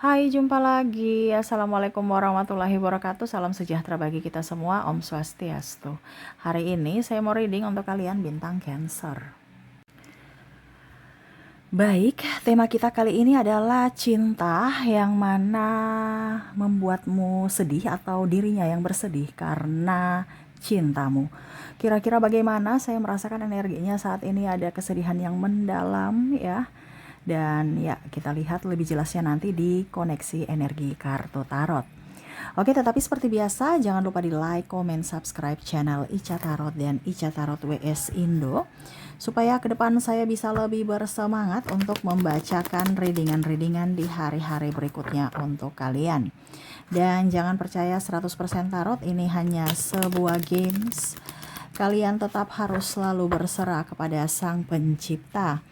Hai, jumpa lagi. Assalamualaikum warahmatullahi wabarakatuh. Salam sejahtera bagi kita semua. Om Swastiastu. Hari ini saya mau reading untuk kalian bintang Cancer. Baik, tema kita kali ini adalah cinta yang mana membuatmu sedih atau dirinya yang bersedih karena cintamu. Kira-kira bagaimana? Saya merasakan energinya saat ini ada kesedihan yang mendalam ya. Dan ya, kita lihat lebih jelasnya nanti di koneksi energi kartu tarot. Oke, tetapi seperti biasa, jangan lupa di like, comment, subscribe channel Ica Tarot dan Ica Tarot WS Indo, supaya ke depan saya bisa lebih bersemangat untuk membacakan readingan-readingan di hari-hari berikutnya untuk kalian. Dan jangan percaya 100% tarot, ini hanya sebuah games. Kalian tetap harus selalu berserah kepada Sang Pencipta.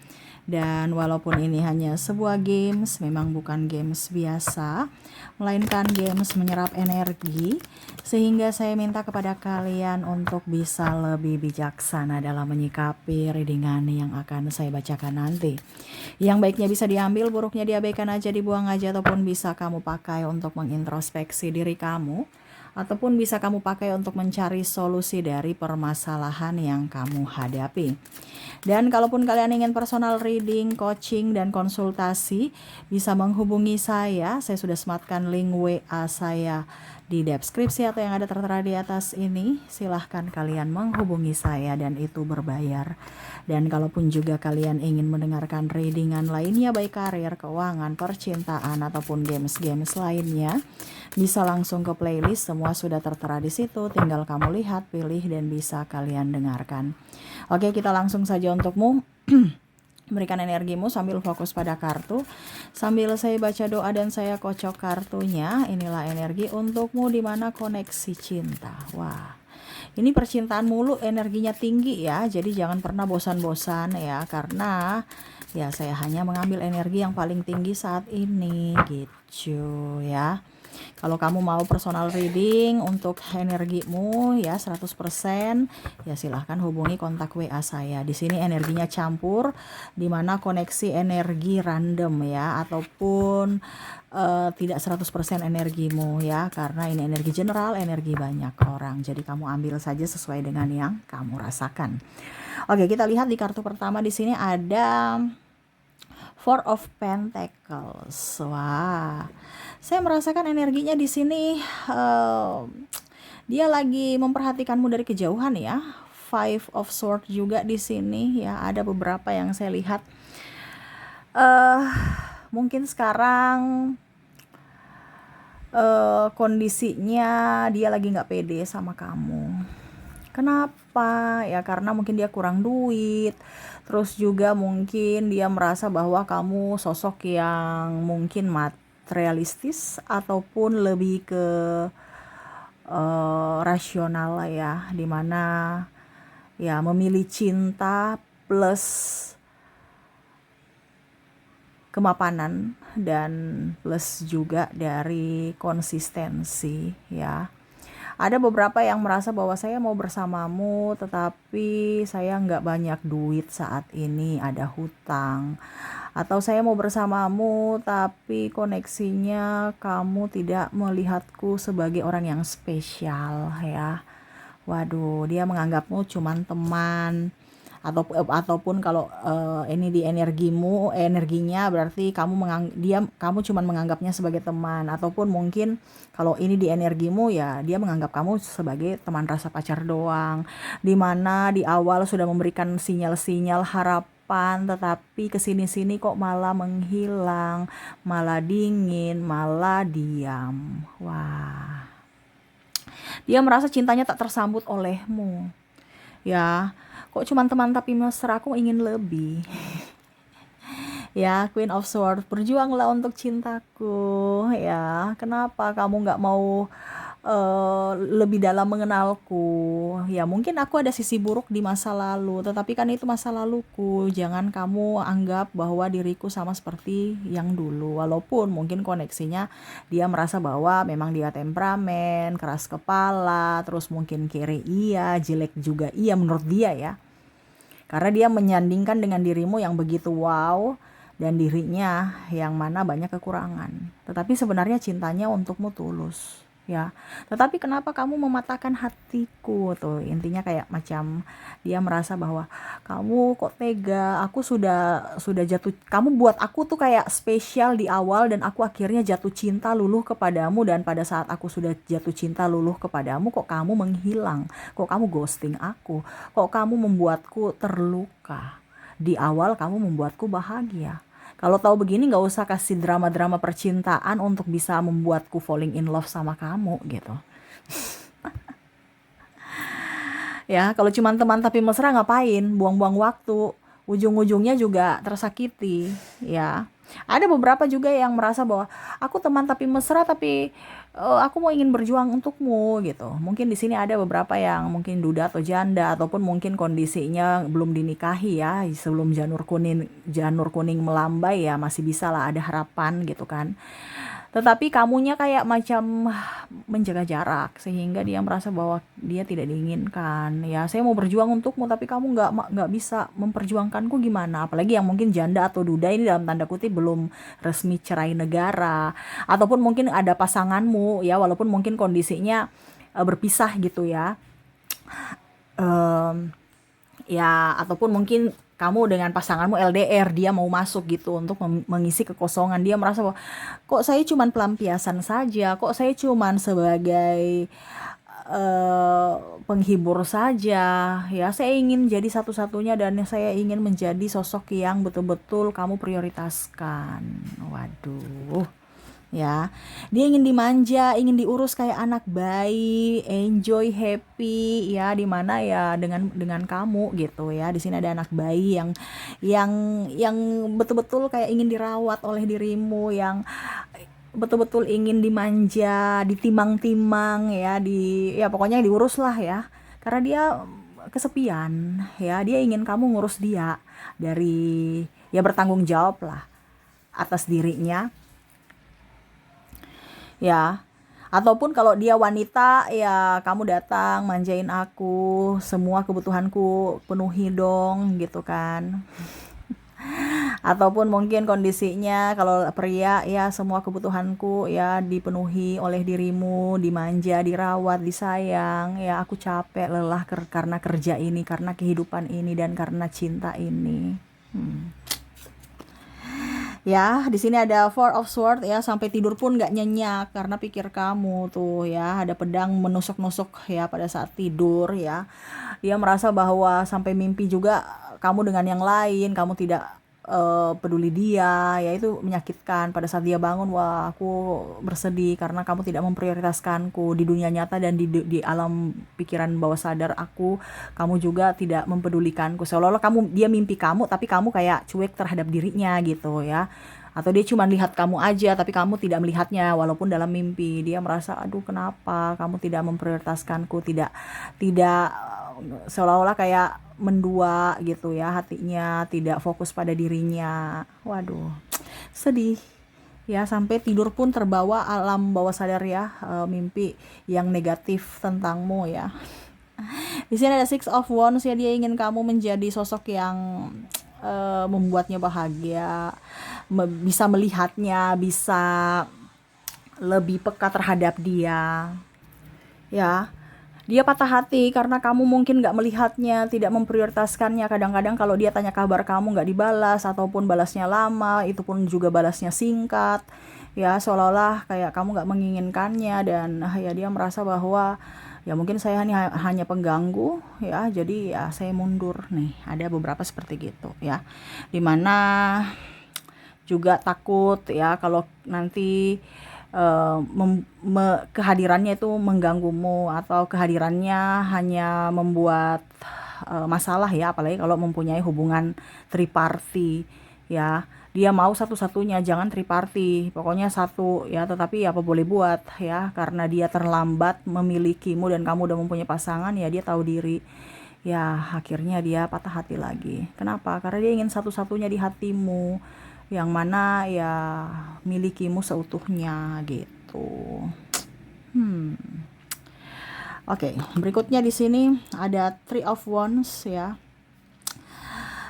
Dan walaupun ini hanya sebuah games, memang bukan games biasa, melainkan games menyerap energi, sehingga saya minta kepada kalian untuk bisa lebih bijaksana dalam menyikapi readingan yang akan saya bacakan nanti. Yang baiknya bisa diambil, buruknya diabaikan aja, dibuang aja, ataupun bisa kamu pakai untuk mengintrospeksi diri kamu, ataupun bisa kamu pakai untuk mencari solusi dari permasalahan yang kamu hadapi. Dan kalaupun kalian ingin personal reading, coaching, dan konsultasi, bisa menghubungi saya. Saya sudah sematkan link WA saya di deskripsi atau yang ada tertera di atas ini. Silahkan kalian menghubungi saya dan itu berbayar. Dan kalaupun juga kalian ingin mendengarkan readingan lainnya, baik karir, keuangan, percintaan, ataupun games-games lainnya, bisa langsung ke playlist. Semua sudah tertera di situ. Tinggal kamu lihat, pilih, dan bisa kalian dengarkan. Oke, kita langsung saja untukmu. Berikan energimu sambil fokus pada kartu. Sambil saya baca doa dan saya kocok kartunya. Inilah energi untukmu di mana koneksi cinta. Wah, ini percintaan mulu, energinya tinggi ya. Jadi jangan pernah bosan-bosan ya, karena ya saya hanya mengambil energi yang paling tinggi saat ini gitu ya. Kalau kamu mau personal reading untuk energimu ya 100%, ya silahkan hubungi kontak WA saya. Di sini energinya campur, di mana koneksi energi random ya, ataupun tidak 100% energimu ya, karena ini energi general, energi banyak orang. Jadi kamu ambil saja sesuai dengan yang kamu rasakan. Oke, kita lihat di kartu pertama. Di sini ada Four of Pentacles. Wah, saya merasakan energinya di sini. Dia lagi memperhatikanmu dari kejauhan ya. Five of Swords juga di sini ya. Ada beberapa yang saya lihat. Mungkin sekarang kondisinya dia lagi nggak pede sama kamu. Kenapa? Ya karena mungkin dia kurang duit. Terus juga mungkin dia merasa bahwa kamu sosok yang mungkin materialistis ataupun lebih ke rasional lah ya, dimana ya memilih cinta plus kemapanan dan plus juga dari konsistensi ya. Ada beberapa yang merasa bahwa saya mau bersamamu, tetapi saya nggak banyak duit saat ini, ada hutang. Atau saya mau bersamamu, tapi koneksinya kamu tidak melihatku sebagai orang yang spesial ya. Waduh, dia menganggapmu cuman teman. Ataupun kalau ini di energinya berarti kamu cuman menganggapnya sebagai teman, ataupun mungkin kalau ini di energimu ya dia menganggap kamu sebagai teman rasa pacar doang, dimana di awal sudah memberikan sinyal-sinyal harapan, tetapi kesini-sini kok malah menghilang, malah dingin, malah diam. Wah, dia merasa cintanya tak tersambut olehmu ya. Kok cuma teman tapi mesra, aku ingin lebih. Ya, Queen of Swords, berjuanglah untuk cintaku ya. Kenapa kamu nggak mau lebih dalam mengenalku? Ya mungkin aku ada sisi buruk di masa lalu, tetapi kan itu masa laluku. Jangan kamu anggap bahwa diriku sama seperti yang dulu. Walaupun mungkin koneksinya dia merasa bahwa memang dia temperamen, keras kepala, terus mungkin kiri iya, jelek juga iya menurut dia ya. Karena dia menyandingkan dengan dirimu yang begitu wow, dan dirinya yang mana banyak kekurangan. Tetapi sebenarnya cintanya untukmu tulus, ya. Tetapi kenapa kamu mematahkan hatiku tuh? Intinya kayak macam dia merasa bahwa kamu kok tega, aku sudah jatuh, kamu buat aku tuh kayak spesial di awal dan aku akhirnya jatuh cinta luluh kepadamu, dan pada saat aku sudah jatuh cinta luluh kepadamu kok kamu menghilang, kok kamu ghosting aku, kok kamu membuatku terluka. Di awal kamu membuatku bahagia. Kalau tahu begini nggak usah kasih drama-drama percintaan untuk bisa membuatku falling in love sama kamu gitu. Ya, kalau cuma teman tapi mesra ngapain? Buang-buang waktu. Ujung-ujungnya juga tersakiti, ya. Ada beberapa juga yang merasa bahwa aku teman tapi mesra, tapi aku mau ingin berjuang untukmu gitu. Mungkin di sini ada beberapa yang mungkin duda atau janda, ataupun mungkin kondisinya belum dinikahi ya, sebelum janur kuning melambai ya, masih bisa lah ada harapan gitu kan. Tetapi kamunya kayak macam menjaga jarak sehingga dia merasa bahwa dia tidak diinginkan. Ya, saya mau berjuang untukmu tapi kamu nggak bisa memperjuangkanku, gimana? Apalagi yang mungkin janda atau duda ini dalam tanda kutip belum resmi cerai negara, ataupun mungkin ada pasanganmu ya, walaupun mungkin kondisinya berpisah gitu ya. Em, Ya, ataupun mungkin kamu dengan pasanganmu LDR, dia mau masuk gitu untuk mengisi kekosongan. Dia merasa bahwa kok saya cuman pelampiasan saja, kok saya cuman sebagai eh, penghibur saja. Ya, saya ingin jadi satu-satunya dan saya ingin menjadi sosok yang betul-betul kamu prioritaskan. Waduh, ya, dia ingin dimanja, ingin diurus kayak anak bayi, enjoy, happy, ya, di mana ya dengan kamu gitu ya. Di sini ada anak bayi yang yang betul-betul kayak ingin dirawat oleh dirimu, yang betul-betul ingin dimanja, ditimang-timang ya, ya pokoknya diurus lah ya. Karena dia kesepian, ya, dia ingin kamu ngurus dia, dari ya bertanggung jawab lah atas dirinya, ya. Ataupun kalau dia wanita, ya kamu datang manjain aku, semua kebutuhanku penuhi dong gitu kan. Ataupun mungkin kondisinya kalau pria, ya semua kebutuhanku ya dipenuhi oleh dirimu, dimanja, dirawat, disayang. Ya aku capek, lelah karena kerja ini, karena kehidupan ini, dan karena cinta ini. Hmm. Ya, di sini ada Four of Swords ya, sampai tidur pun nggak nyenyak karena pikir kamu tuh ya, ada pedang menusuk-nusuk ya pada saat tidur ya. Dia merasa bahwa sampai mimpi juga kamu dengan yang lain, kamu tidak peduli dia, ya itu menyakitkan. Pada saat dia bangun, wah aku bersedih karena kamu tidak memprioritaskanku di dunia nyata dan di alam pikiran bawah sadar aku, kamu juga tidak mempedulikanku. Seolah-olah dia mimpi kamu tapi kamu kayak cuek terhadap dirinya gitu ya. Atau dia cuma lihat kamu aja tapi kamu tidak melihatnya walaupun dalam mimpi. Dia merasa, aduh kenapa kamu tidak memprioritaskanku, tidak tidak seolah-olah kayak mendua gitu ya, hatinya tidak fokus pada dirinya. Waduh, sedih ya, sampai tidur pun terbawa alam bawah sadar ya, mimpi yang negatif tentangmu ya. Di sini ada Six of Wands ya, dia ingin kamu menjadi sosok yang membuatnya bahagia, bisa melihatnya, bisa lebih peka terhadap dia, ya. Dia patah hati karena kamu mungkin gak melihatnya, tidak memprioritaskannya. Kadang-kadang kalau dia tanya kabar kamu gak dibalas, ataupun balasnya lama, itu pun juga balasnya singkat, ya seolah-olah kayak kamu gak menginginkannya. Dan ya dia merasa bahwa ya mungkin saya hanya pengganggu ya, jadi ya saya mundur nih. Ada beberapa seperti gitu ya, dimana juga takut ya kalau nanti kehadirannya itu mengganggumu, atau kehadirannya hanya membuat masalah ya, apalagi kalau mempunyai hubungan triparty ya. Dia mau satu-satunya, jangan triparty, pokoknya satu ya. Tetapi apa boleh buat ya, karena dia terlambat memilikimu dan kamu udah mempunyai pasangan, ya dia tahu diri ya, akhirnya dia patah hati lagi. Kenapa? Karena dia ingin satu-satunya di hatimu, yang mana ya milikimu seutuhnya gitu. Oke, berikutnya di sini ada Three of Wands ya.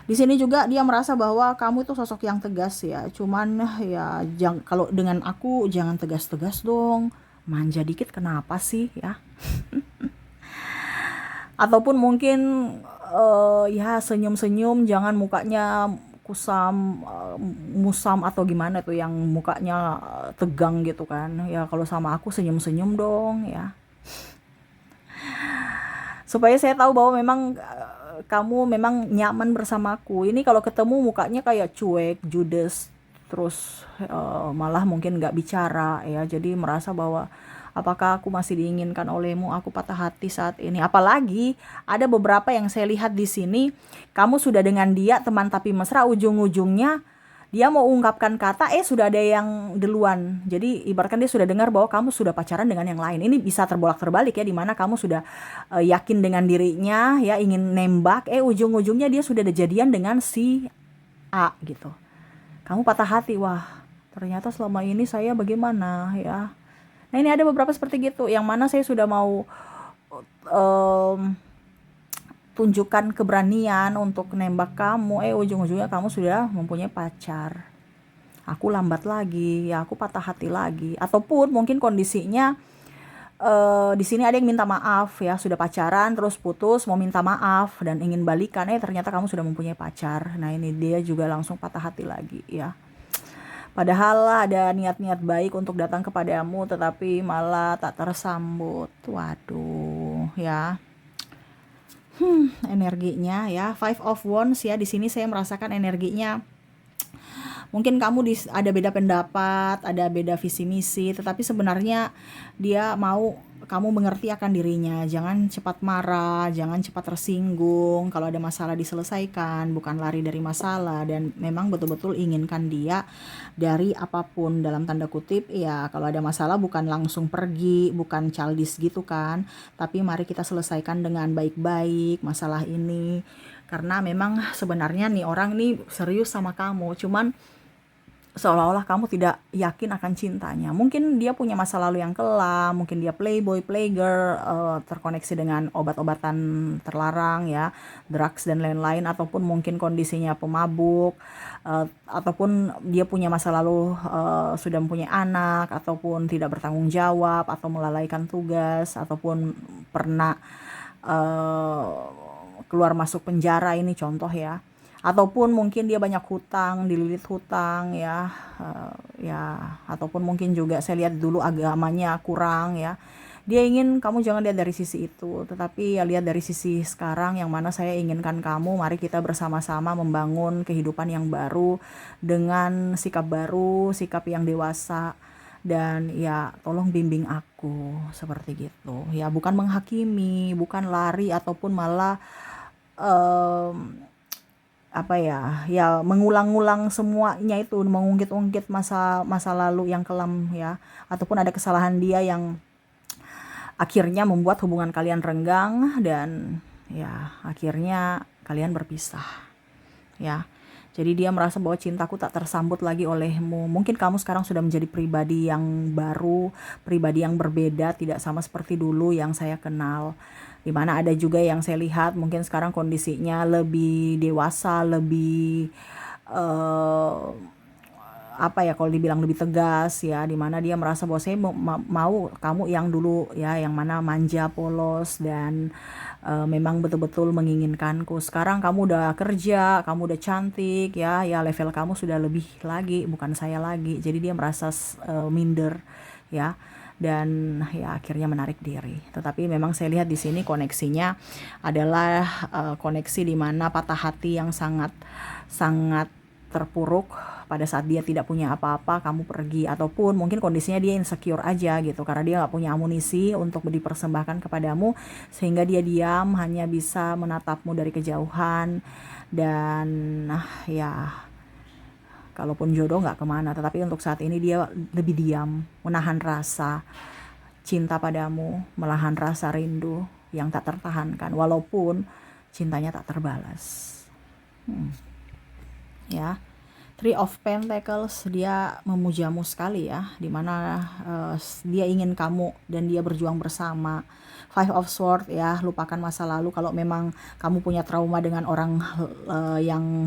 Di sini juga dia merasa bahwa kamu itu sosok yang tegas ya. Cuman ya kalau dengan aku jangan tegas-tegas dong. Manja dikit kenapa sih ya? Ataupun mungkin ya senyum-senyum, jangan mukanya kusam, musam atau gimana tuh yang mukanya tegang gitu kan. Ya kalau sama aku senyum-senyum dong ya. Supaya saya tahu bahwa memang kamu memang nyaman bersamaku. Ini kalau ketemu mukanya kayak cuek, judes, terus malah mungkin nggak bicara ya. Jadi merasa bahwa apakah aku masih diinginkan olehmu? Aku patah hati saat ini. Apalagi ada beberapa yang saya lihat di sini, kamu sudah dengan dia teman tapi mesra, ujung-ujungnya dia mau ungkapkan kata, sudah ada yang duluan. Jadi ibaratkan dia sudah dengar bahwa kamu sudah pacaran dengan yang lain. Ini bisa terbolak-terbalik ya, dimana kamu sudah yakin dengan dirinya, ya ingin nembak, ujung-ujungnya dia sudah ada jadian dengan si A gitu. Kamu patah hati, wah ternyata selama ini saya bagaimana ya. Nah ini ada beberapa seperti gitu, yang mana saya sudah mau tunjukkan keberanian untuk nembak kamu, ujung-ujungnya kamu sudah mempunyai pacar. Aku lambat lagi, ya aku patah hati lagi. Ataupun mungkin kondisinya di sini ada yang minta maaf ya, sudah pacaran terus putus, mau minta maaf dan ingin balikan, ternyata kamu sudah mempunyai pacar. Nah ini dia juga langsung patah hati lagi ya. Padahal ada niat-niat baik untuk datang kepadamu, tetapi malah tak tersambut. Waduh ya. Energinya ya, Five of Wands ya, di sini saya merasakan energinya. Mungkin kamu ada beda pendapat, ada beda visi misi, tetapi sebenarnya dia mau kamu mengerti akan dirinya. Jangan cepat marah, jangan cepat tersinggung. Kalau ada masalah diselesaikan, bukan lari dari masalah. Dan memang betul-betul inginkan dia dari apapun, dalam tanda kutip ya. Kalau ada masalah bukan langsung pergi, bukan childish gitu kan, tapi mari kita selesaikan dengan baik-baik masalah ini. Karena memang sebenarnya nih orang nih serius sama kamu, cuman seolah-olah kamu tidak yakin akan cintanya. Mungkin dia punya masa lalu yang kelam, mungkin dia playboy, playgirl, terkoneksi dengan obat-obatan terlarang ya, drugs dan lain-lain, ataupun mungkin kondisinya pemabuk, ataupun dia punya masa lalu sudah mempunyai anak, ataupun tidak bertanggung jawab, atau melalaikan tugas, ataupun pernah keluar masuk penjara, ini contoh ya. Ataupun mungkin dia banyak hutang, dililit hutang ya, ataupun mungkin juga saya lihat dulu agamanya kurang ya. Dia ingin kamu jangan lihat dari sisi itu, tetapi ya lihat dari sisi sekarang, yang mana saya inginkan kamu, mari kita bersama-sama membangun kehidupan yang baru dengan sikap baru, sikap yang dewasa. Dan ya tolong bimbing aku seperti gitu ya, bukan menghakimi, bukan lari, ataupun malah mengulang-ulang semuanya itu, mengungkit-ungkit masa lalu yang kelam ya, ataupun ada kesalahan dia yang akhirnya membuat hubungan kalian renggang dan ya akhirnya kalian berpisah ya. Jadi dia merasa bahwa cintaku tak tersambut lagi olehmu. Mungkin kamu sekarang sudah menjadi pribadi yang baru, pribadi yang berbeda, tidak sama seperti dulu yang saya kenal. Dimana ada juga yang saya lihat mungkin sekarang kondisinya lebih dewasa, lebih kalau dibilang lebih tegas ya, dimana dia merasa bahwa saya mau kamu yang dulu ya, yang mana manja, polos, dan memang betul-betul menginginkanku. Sekarang kamu udah kerja, kamu udah cantik ya, level kamu sudah lebih lagi, bukan saya lagi. Jadi dia merasa minder ya, dan ya akhirnya menarik diri. Tetapi memang saya lihat di sini koneksinya adalah koneksi di mana patah hati yang sangat terpuruk pada saat dia tidak punya apa-apa, kamu pergi, ataupun mungkin kondisinya dia insecure aja gitu, karena dia nggak punya amunisi untuk dipersembahkan kepadamu, sehingga dia diam, hanya bisa menatapmu dari kejauhan. Dan ya kalaupun jodoh nggak kemana, tetapi untuk saat ini dia lebih diam, menahan rasa cinta padamu, menahan rasa rindu yang tak tertahankan, walaupun cintanya tak terbalas. Ya, Three of Pentacles, dia memujamu sekali ya, dimana dia ingin kamu dan dia berjuang bersama. Five of Swords ya, lupakan masa lalu. Kalau memang kamu punya trauma dengan orang yang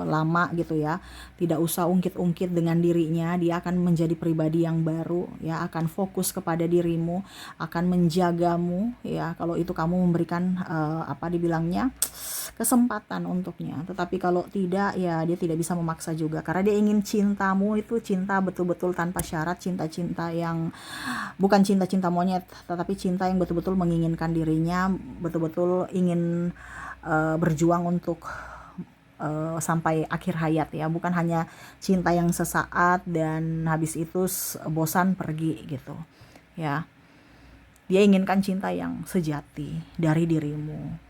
lama gitu ya, tidak usah ungkit-ungkit dengan dirinya. Dia akan menjadi pribadi yang baru ya, akan fokus kepada dirimu, akan menjagamu ya. Kalau itu kamu memberikan apa dibilangnya, kesempatan untuknya. Tetapi kalau tidak ya dia tidak bisa memaksa juga, karena dia ingin cintamu itu cinta betul-betul tanpa syarat, cinta-cinta yang bukan cinta-cinta monyet, tetapi cinta yang betul-betul menginginkan dirinya, betul-betul ingin berjuang untuk sampai akhir hayat ya, bukan hanya cinta yang sesaat dan habis itu bosan pergi gitu ya. Dia inginkan cinta yang sejati dari dirimu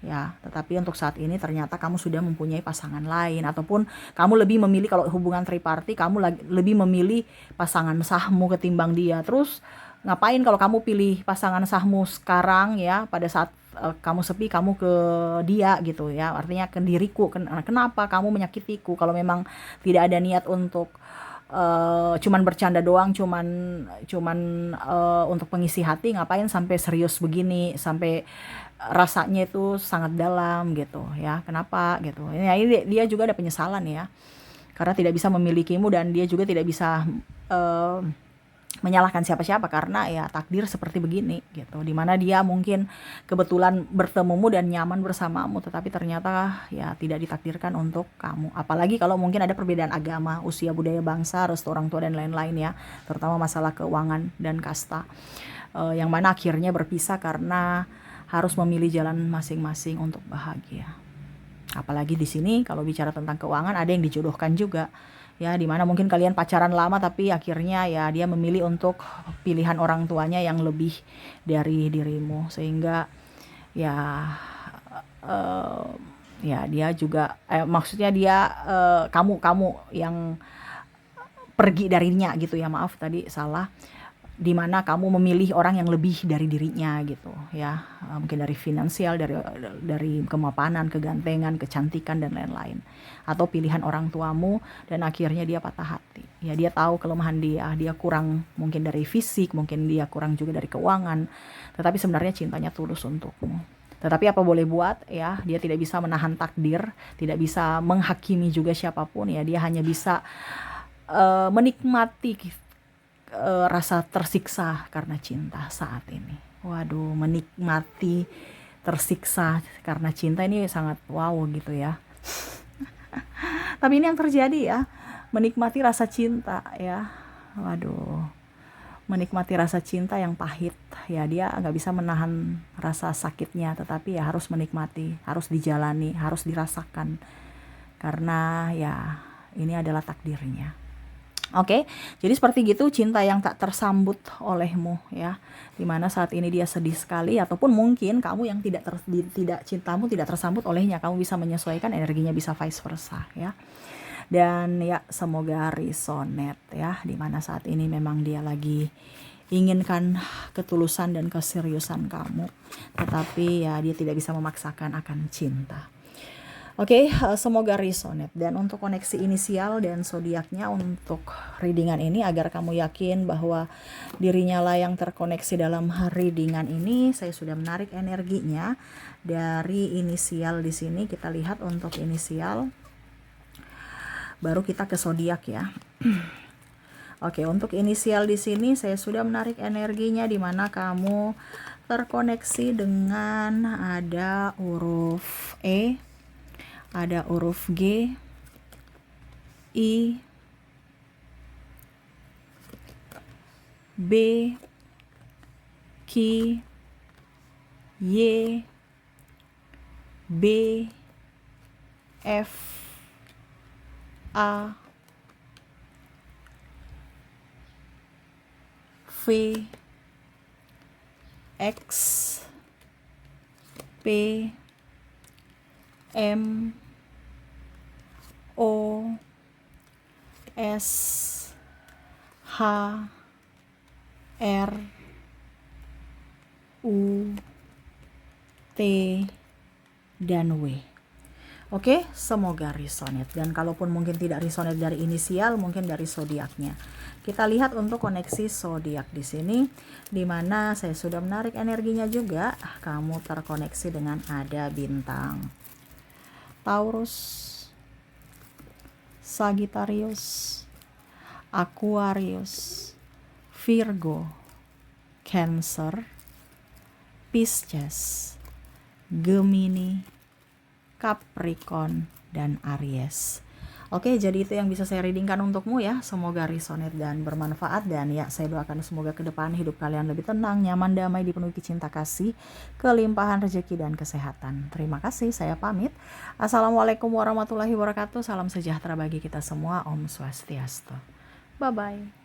ya. Tetapi untuk saat ini ternyata kamu sudah mempunyai pasangan lain, ataupun kamu lebih memilih, kalau hubungan triparty kamu lebih memilih pasangan sahmu ketimbang dia. Terus ngapain kalau kamu pilih pasangan sahmu sekarang ya, pada saat kamu sepi kamu ke dia gitu ya, artinya ke diriku. Kenapa kamu menyakitiku kalau memang tidak ada niat untuk cuman bercanda doang, cuman untuk pengisi hati? Ngapain sampai serius begini, sampai rasanya itu sangat dalam gitu ya, kenapa gitu. Ini dia juga ada penyesalan ya, karena tidak bisa memilikimu, dan dia juga tidak bisa menyalahkan siapa-siapa, karena ya takdir seperti begini gitu, dimana dia mungkin kebetulan bertemumu dan nyaman bersamamu, tetapi ternyata ya tidak ditakdirkan untuk kamu. Apalagi kalau mungkin ada perbedaan agama, usia, budaya, bangsa, restu orang tua dan lain-lain ya, terutama masalah keuangan dan kasta, yang mana akhirnya berpisah karena harus memilih jalan masing-masing untuk bahagia. Apalagi di sini kalau bicara tentang keuangan, ada yang dijodohkan juga ya, dimana mungkin kalian pacaran lama tapi akhirnya ya dia memilih untuk pilihan orang tuanya yang lebih dari dirimu, sehingga ya ya dia juga maksudnya dia kamu yang pergi darinya gitu ya, maaf tadi salah, dimana kamu memilih orang yang lebih dari dirinya gitu ya, mungkin dari finansial, dari kemapanan, kegantengan, kecantikan dan lain-lain, atau pilihan orang tuamu, dan akhirnya dia patah hati ya. Dia tahu kelemahan dia kurang mungkin dari fisik, mungkin dia kurang juga dari keuangan, tetapi sebenarnya cintanya tulus untukmu. Tetapi apa boleh buat ya, dia tidak bisa menahan takdir, tidak bisa menghakimi juga siapapun ya. Dia hanya bisa menikmati rasa tersiksa karena cinta saat ini. Waduh, menikmati tersiksa karena cinta ini sangat wow gitu ya. Tapi ini yang terjadi ya, menikmati rasa cinta ya. Waduh, menikmati rasa cinta yang pahit ya. Dia nggak bisa menahan rasa sakitnya, tetapi ya harus menikmati, harus dijalani, harus dirasakan, karena ya ini adalah takdirnya. Oke, jadi seperti gitu cinta yang tak tersambut olehmu ya, dimana saat ini dia sedih sekali, ataupun mungkin kamu yang tidak cintamu tidak tersambut olehnya, kamu bisa menyesuaikan energinya, bisa vice versa ya. Dan ya semoga resonate ya, dimana saat ini memang dia lagi inginkan ketulusan dan keseriusan kamu, tetapi ya dia tidak bisa memaksakan akan cinta. Oke, semoga resonate. Dan untuk koneksi inisial dan zodiaknya untuk readingan ini, agar kamu yakin bahwa dirinya lah yang terkoneksi dalam readingan ini, saya sudah menarik energinya dari inisial di sini. Kita lihat untuk inisial, baru kita ke zodiak ya. Oke, untuk inisial di sini saya sudah menarik energinya, di mana kamu terkoneksi dengan ada huruf E, ada huruf G, I, B, Q, Y, B, F, A, V, X, P, M, O, S, H, R, U, T, dan W. Oke, semoga resonate. Dan kalaupun mungkin tidak resonate dari inisial, mungkin dari zodiaknya. Kita lihat untuk koneksi zodiak di sini, di mana saya sudah menarik energinya juga. Kamu terkoneksi dengan ada bintang Taurus, Sagittarius, Aquarius, Virgo, Cancer, Pisces, Gemini, Capricorn, dan Aries. Oke, jadi itu yang bisa saya readingkan untukmu ya. Semoga resonate dan bermanfaat. Dan ya, saya doakan semoga ke depan hidup kalian lebih tenang, nyaman, damai, dipenuhi cinta kasih, kelimpahan rezeki dan kesehatan. Terima kasih, saya pamit. Assalamualaikum warahmatullahi wabarakatuh. Salam sejahtera bagi kita semua. Om Swastiastu. Bye-bye.